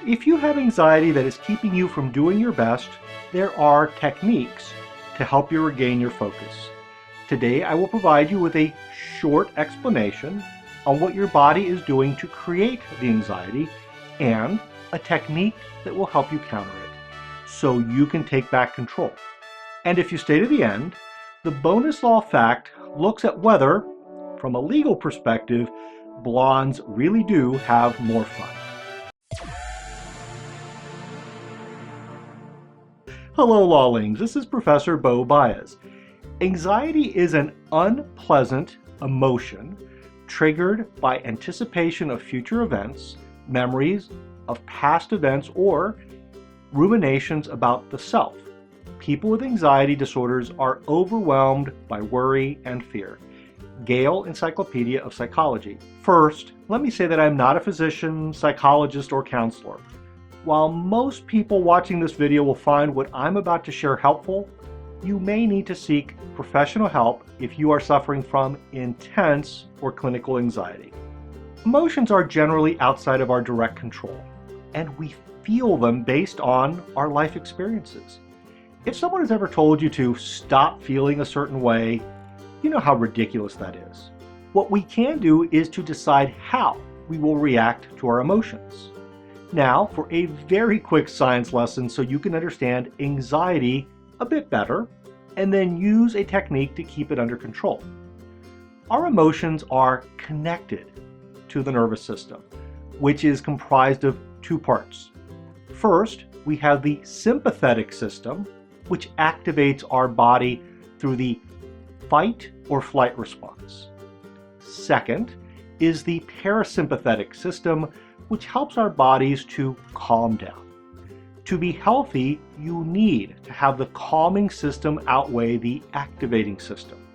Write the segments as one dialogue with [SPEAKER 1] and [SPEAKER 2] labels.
[SPEAKER 1] If you have anxiety that is keeping you from doing your best, there are techniques to help you regain your focus. Today I will provide you with a short explanation on what your body is doing to create the anxiety and a technique that will help you counter it so you can take back control. And if you stay to the end, the bonus law fact looks at whether, from a legal perspective, blondes really do have more fun. Hello Lawlings, this is Professor Bo Baez. Anxiety is an unpleasant emotion triggered by anticipation of future events, memories of past events, or ruminations about the self. People with anxiety disorders are overwhelmed by worry and fear. Gale Encyclopedia of Psychology. First, let me say that I'm not a physician, psychologist, or counselor. While most people watching this video will find what I'm about to share helpful, you may need to seek professional help if you are suffering from intense or clinical anxiety. Emotions are generally outside of our direct control, and we feel them based on our life experiences. If someone has ever told you to stop feeling a certain way, you know how ridiculous that is. What we can do is to decide how we will react to our emotions. Now, for a very quick science lesson so you can understand anxiety a bit better, and then use a technique to keep it under control. Our emotions are connected to the nervous system, which is comprised of two parts. First, we have the sympathetic system, which activates our body through the fight or flight response. Second is the parasympathetic system, which helps our bodies to calm down. To be healthy, you need to have the calming system outweigh the activating system.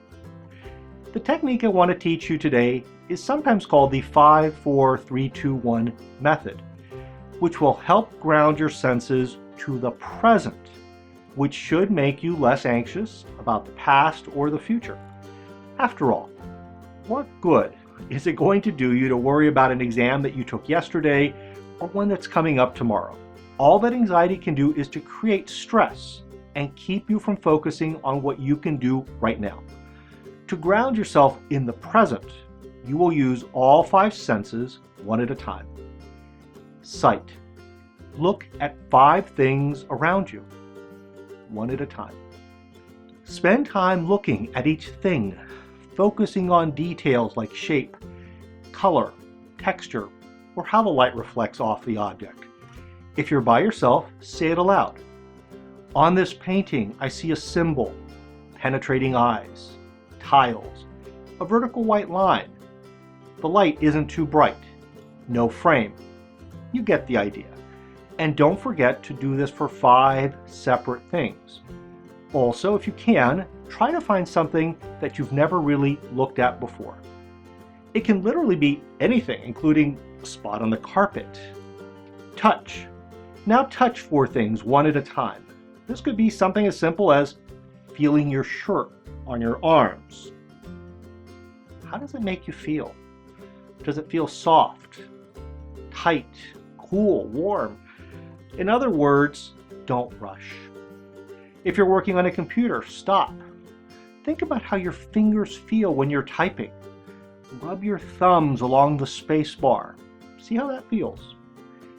[SPEAKER 1] The technique I want to teach you today is sometimes called the 5-4-3-2-1 method, which will help ground your senses to the present, which should make you less anxious about the past or the future. After all, what good is it going to do you to worry about an exam that you took yesterday or one that's coming up tomorrow? All that anxiety can do is to create stress and keep you from focusing on what you can do right now. To ground yourself in the present, you will use all 5 senses one at a time. Sight. Look at 5 things around you, one at a time. Spend time looking at each thing, focusing on details like shape, color, texture, or how the light reflects off the object. If you're by yourself, say it aloud. On this painting, I see a symbol, penetrating eyes, tiles, a vertical white line. The light isn't too bright, no frame. You get the idea. And don't forget to do this for 5 separate things. Also, if you can, try to find something that you've never really looked at before. It can literally be anything, including a spot on the carpet. Touch. Now touch 4 things one at a time. This could be something as simple as feeling your shirt on your arms. How does it make you feel? Does it feel soft, tight, cool, warm? In other words, don't rush. If you're working on a computer, stop. Think about how your fingers feel when you're typing. Rub your thumbs along the space bar. See how that feels.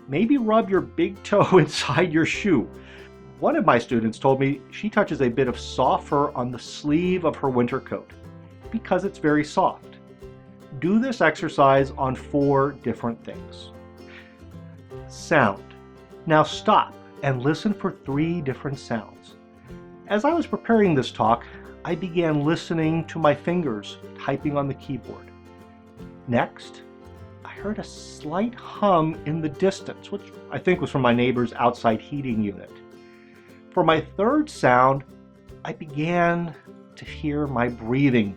[SPEAKER 1] Maybe rub your big toe inside your shoe. One of my students told me she touches a bit of soft fur on the sleeve of her winter coat because it's very soft. Do this exercise on 4 different things. Sound. Now stop and listen for 3 different sounds. As I was preparing this talk, I began listening to my fingers typing on the keyboard. Next, I heard a slight hum in the distance, which I think was from my neighbor's outside heating unit. For my 3rd sound, I began to hear my breathing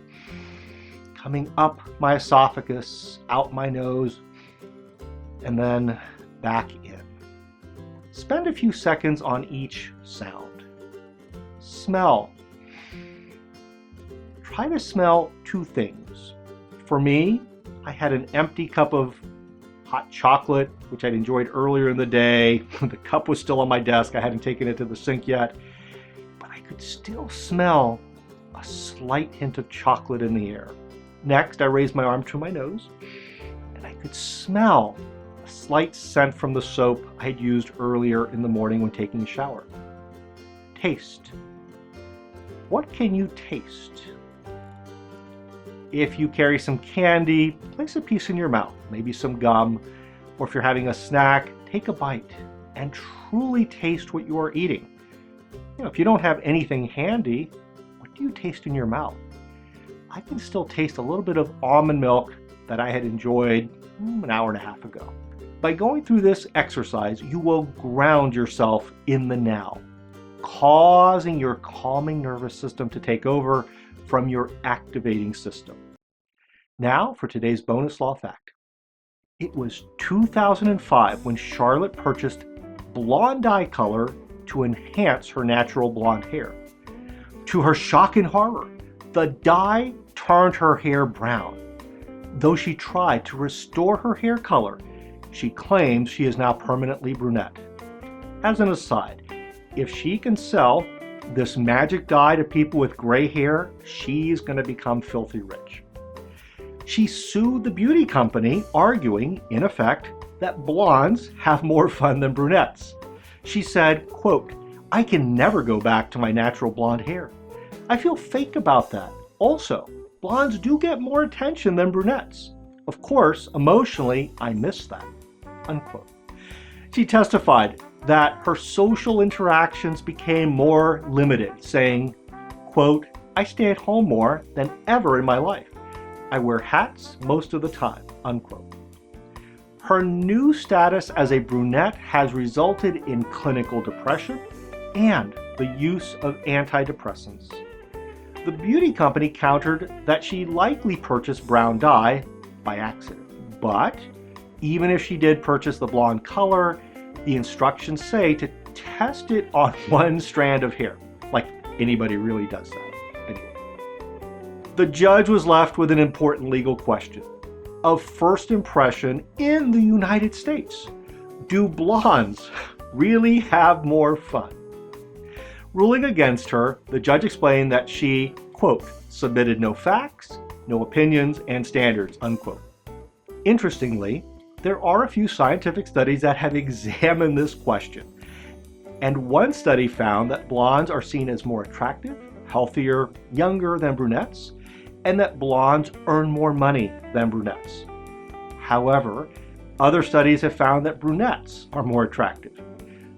[SPEAKER 1] coming up my esophagus, out my nose, and then back in. Spend a few seconds on each sound. Smell. Try to smell 2 things. For me, I had an empty cup of hot chocolate, which I'd enjoyed earlier in the day. The cup was still on my desk. I hadn't taken it to the sink yet. But I could still smell a slight hint of chocolate in the air. Next, I raised my arm to my nose, and I could smell a slight scent from the soap I had used earlier in the morning when taking a shower. Taste. What can you taste? If you carry some candy, place a piece in your mouth, maybe some gum, or if you're having a snack, take a bite and truly taste what you are eating. If you don't have anything handy, what do you taste in your mouth? I can still taste a little bit of almond milk that I had enjoyed an hour and a half ago. By going through this exercise, you will ground yourself in the now, causing your calming nervous system to take over from your activating system. Now for today's bonus law fact. It was 2005 when Charlotte purchased blonde dye color to enhance her natural blonde hair. To her shock and horror, the dye turned her hair brown. Though she tried to restore her hair color, she claims she is now permanently brunette. As an aside, if she can sell this magic dye to people with gray hair, she's going to become filthy rich. She sued the beauty company, arguing, in effect, that blondes have more fun than brunettes. She said, quote, "I can never go back to my natural blonde hair. I feel fake about that. Also, blondes do get more attention than brunettes. Of course, emotionally, I miss that." Unquote. She testified that her social interactions became more limited, saying, quote, "I stay at home more than ever in my life. I wear hats most of the time," unquote. Her new status as a brunette has resulted in clinical depression and the use of antidepressants. The beauty company countered that she likely purchased brown dye by accident. But even if she did purchase the blonde color, the instructions say to test it on one strand of hair. Like anybody really does that. Anyway. The judge was left with an important legal question of first impression in the United States. Do blondes really have more fun? Ruling against her, the judge explained that she, quote, "submitted no facts, no opinions, and standards," unquote. Interestingly, there are a few scientific studies that have examined this question. And one study found that blondes are seen as more attractive, healthier, younger than brunettes, and that blondes earn more money than brunettes. However, other studies have found that brunettes are more attractive.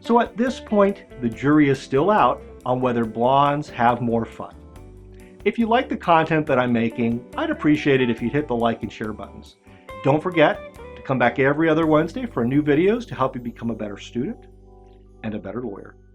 [SPEAKER 1] So at this point, the jury is still out on whether blondes have more fun. If you like the content that I'm making, I'd appreciate it if you'd hit the like and share buttons. Don't forget to come back every other Wednesday for new videos to help you become a better student and a better lawyer.